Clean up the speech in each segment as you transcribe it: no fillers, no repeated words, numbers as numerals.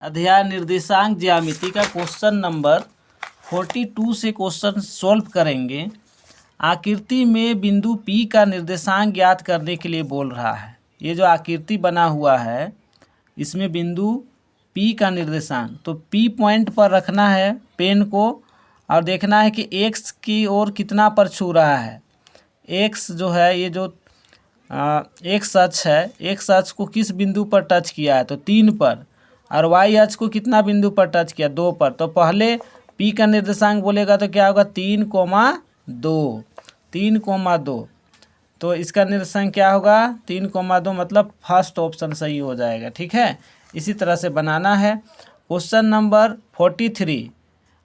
अध्याय निर्देशांक ज्यामिति का क्वेश्चन नंबर 42 से क्वेश्चन सॉल्व करेंगे। आकृति में बिंदु P का निर्देशांक ज्ञात करने के लिए बोल रहा है। ये जो आकृति बना हुआ है इसमें बिंदु P का निर्देशांक, तो P पॉइंट पर रखना है पेन को और देखना है कि x की ओर कितना पर छू रहा है। x जो है ये जो x अक्ष है, x अक्ष को किस बिंदु पर टच किया है तो 3 पर, और y अक्ष को कितना बिंदु पर टच किया 2 पर। तो पहले P का निर्देशांक बोलेगा तो क्या होगा 3,2, 3,2। तो इसका निर्देशांक क्या होगा 3,2, मतलब फर्स्ट ऑप्शन सही हो जाएगा। ठीक है, इसी तरह से बनाना है। क्वेश्चन नंबर 43,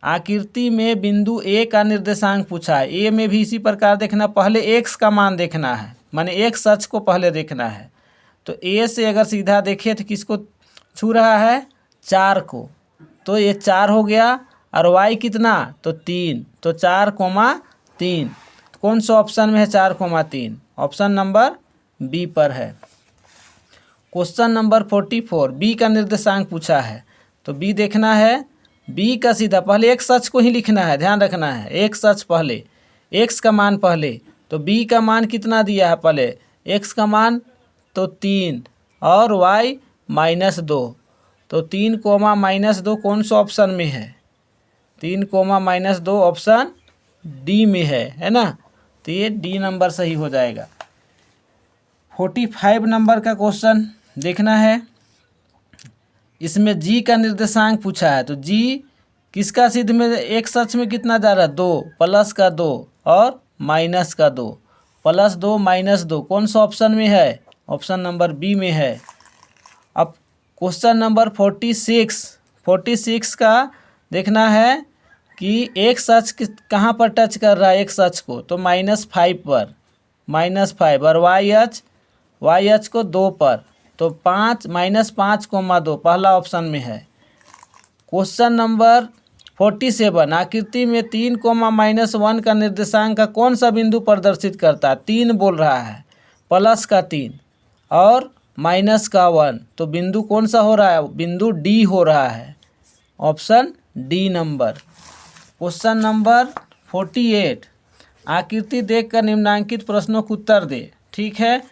आकृति में बिंदु A का निर्देशांक पूछा है। A में भी इसी प्रकार देखना, पहले x का मान देखना है, माने x अक्ष को पहले देखना है। तो A से अगर सीधा देखे तो किसको छू रहा है 4 को, तो ये 4 हो गया, और y कितना तो 3, तो 4,3। कौन सा ऑप्शन में है 4,3? ऑप्शन नंबर बी पर है। क्वेश्चन नंबर 44, बी का निर्देशांक पूछा है। तो बी देखना है, बी का सीधा पहले x अक्ष को ही लिखना है, ध्यान रखना है x अक्ष पहले, x का मान पहले। तो b का मान कितना दिया है पहले, x का मान तो 3 और y -2, तो 3,-2 कौन सा ऑप्शन में है 3,-2 ऑप्शन डी में है ना। तो ये डी नंबर सही हो जाएगा। 45 नंबर का क्वेश्चन देखना है। इसमें जी का निर्देशांक पूछा है। तो जी किसका सिद्ध में एक अक्ष में कितना जा रहा है 2, प्लस का 2 और माइनस का 2, +2 -2 कौन सा ऑप्शन में है, ऑप्शन नंबर बी में है। अब क्वेश्चन नंबर 46 का देखना है कि एक अक्ष कहाँ पर टच कर रहा है x अक्ष को, तो -5 पर, -5, और y अक्ष को 2 पर, तो 5-5,2 पहला ऑप्शन में है। क्वेश्चन नंबर 47, आकृति में 3,-1 का निर्देशांक का कौन सा बिंदु प्रदर्शित करता है, 3 बोल रहा है, प्लस का 3 और माइनस का 1, तो बिंदु कौन सा हो रहा है, बिंदु डी हो रहा है, option D number. Question number 48, आकृति देखकर निम्नलिखित प्रश्नों का उत्तर दे। ठीक है,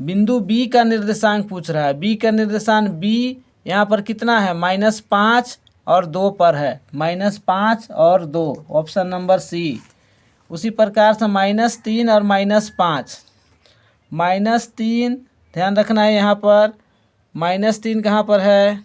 बिंदु बी का निर्देशांक पूछ रहा है। बी का निर्देशांक बी यहाँ पर कितना है -5 और 2 पर है, -5 और 2, ऑप्शन नंबर सी। उसी प्रकार से -3 और -5, -3 ध्यान रखना है यहाँ पर, -3 कहाँ पर है,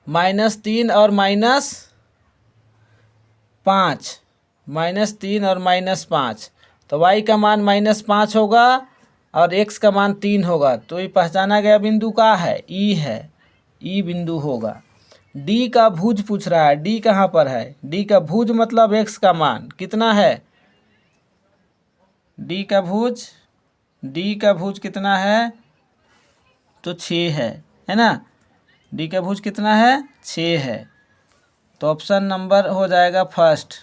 -3 और -5, -3 और -5, तो y का मान -5 होगा और x का मान 3 होगा। तो ये पहचाना गया बिंदु का है ई है, ई बिंदु होगा। d का भुज पूछ रहा है, d कहाँ पर है, d का भुज मतलब x का मान कितना है, d का भुज कितना है तो 6 है ना, d का भुज कितना है 6 है, तो ऑप्शन नंबर हो जाएगा फर्स्ट।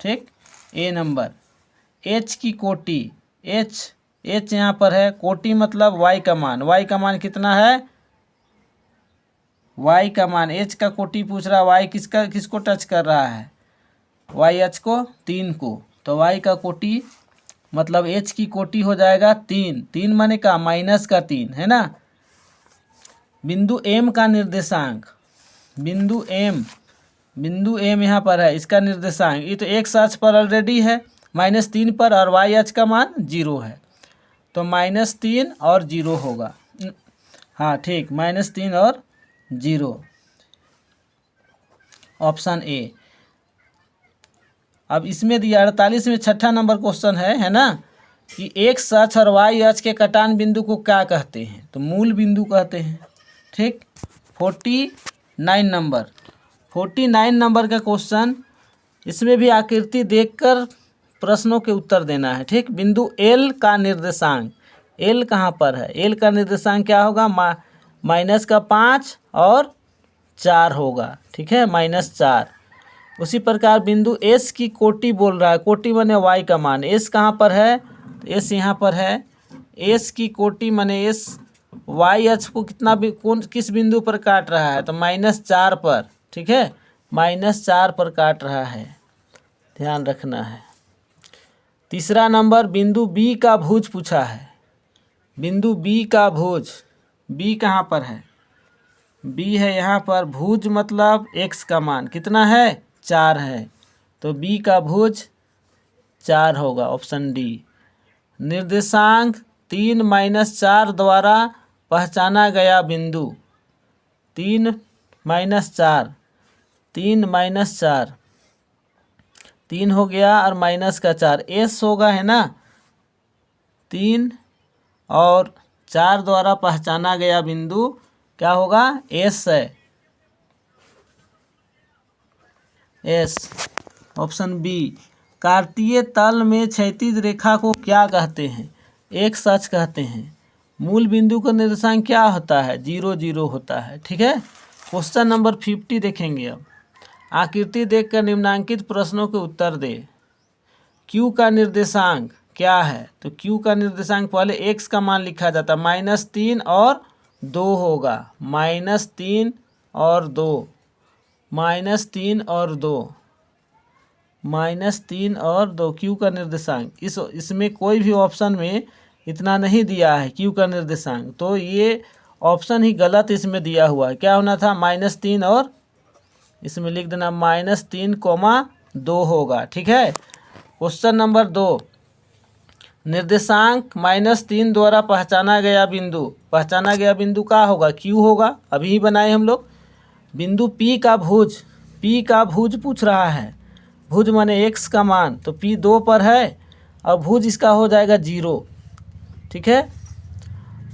ठीक, ए नंबर। h की कोटि, h यहाँ पर है, कोटि मतलब y का मान, y का मान कितना है, y का मान, h का कोटि पूछ रहा है, y किसको टच कर रहा है, y अक्ष को 3 को, तो y का कोटि मतलब h की कोटि हो जाएगा 3 माने का -3 है ना। बिंदु m का निर्देशांक, बिंदु m यहाँ पर है, इसका निर्देशांक ये तो x अक्ष पर ऑलरेडी है -3 पर, और y अक्ष का मान 0 है, तो -3 और 0 होगा। हाँ ठीक, -3 और 0, ऑप्शन ए। अब इसमें दिया 48 में 6ठा नंबर क्वेश्चन है ना, कि x अक्ष और y अक्ष के कटान बिंदु को क्या कहते हैं, तो मूल बिंदु कहते हैं। ठीक, 49 नंबर का क्वेश्चन, इसमें भी आकृति देखकर प्रश्नों के उत्तर देना है। ठीक, बिंदु L का निर्देशांक, L कहाँ पर है, L का निर्देशांक क्या होगा, -5 और 4 होगा। ठीक है, -4। उसी प्रकार बिंदु S की कोटि बोल रहा है, कोटि माने y का मान, S कहाँ पर है, S यहाँ पर है, S की कोटि माने S वाई अक्ष को किस बिंदु पर काट रहा है, तो -4 पर, ठीक है, -4 पर काट रहा है, ध्यान रखना है। तीसरा नंबर बिंदु बी का भुज पूछा है। बिंदु बी का भुज, बी कहाँ पर है, बी है यहाँ पर, भुज मतलब x का मान कितना है, 4 है, तो बी का भुज 4 होगा, ऑप्शन डी। निर्देशांक 3 - 4 द्वारा पहचाना गया बिंदु, 3 - 4, 3 - 4, 3 हो गया और माइनस का 4, एस होगा, है ना। 3 और 4 द्वारा पहचाना गया बिंदु क्या होगा, एस है, एस, ऑप्शन बी। कार्तीय तल में क्षैतिज रेखा को क्या कहते हैं, एक सच कहते हैं। मूल बिंदु का निर्देशांक क्या होता है, 0 0 होता है, ठीक है। क्वेश्चन नंबर 50 देखेंगे अब। आकृति देखकर निम्नांकित प्रश्नों के उत्तर दे। क्यू का निर्देशांक क्या है, तो क्यू का निर्देशांक पहले एक्स का मान लिखा जाता है, -3 और 2 होगा, -3 और 2, -3 और 2, -3 और 2 क्यू का निर्देशांक। इसमें कोई भी ऑप्शन में इतना नहीं दिया है क्यू का निर्देशांक, तो ये ऑप्शन ही गलत इसमें दिया हुआ है। क्या होना था, -3 और, इसमें लिख देना -3, 2 होगा, ठीक है। क्वेश्चन नंबर 2, निर्देशांक -3 द्वारा पहचाना गया बिंदु, पहचाना गया बिंदु क्या होगा, क्यू होगा, अभी ही बनाए हम लोग। बिंदु पी का भुज, पी का भुज पूछ रहा है, भुज माने x का मान, तो पी 2 पर है और भुज इसका हो जाएगा 0, ठीक है।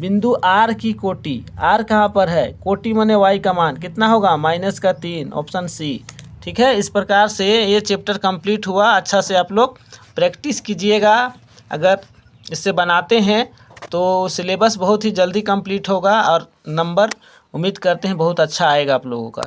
बिंदु आर की कोटि, आर कहाँ पर है, कोटि माने y का मान कितना होगा, -3, ऑप्शन सी, ठीक है। इस प्रकार से ये चैप्टर कंप्लीट हुआ। अच्छा से आप लोग प्रैक्टिस कीजिएगा, अगर इससे बनाते हैं तो सिलेबस बहुत ही जल्दी कंप्लीट होगा और नंबर उम्मीद करते हैं बहुत अच्छा आएगा आप लोगों का।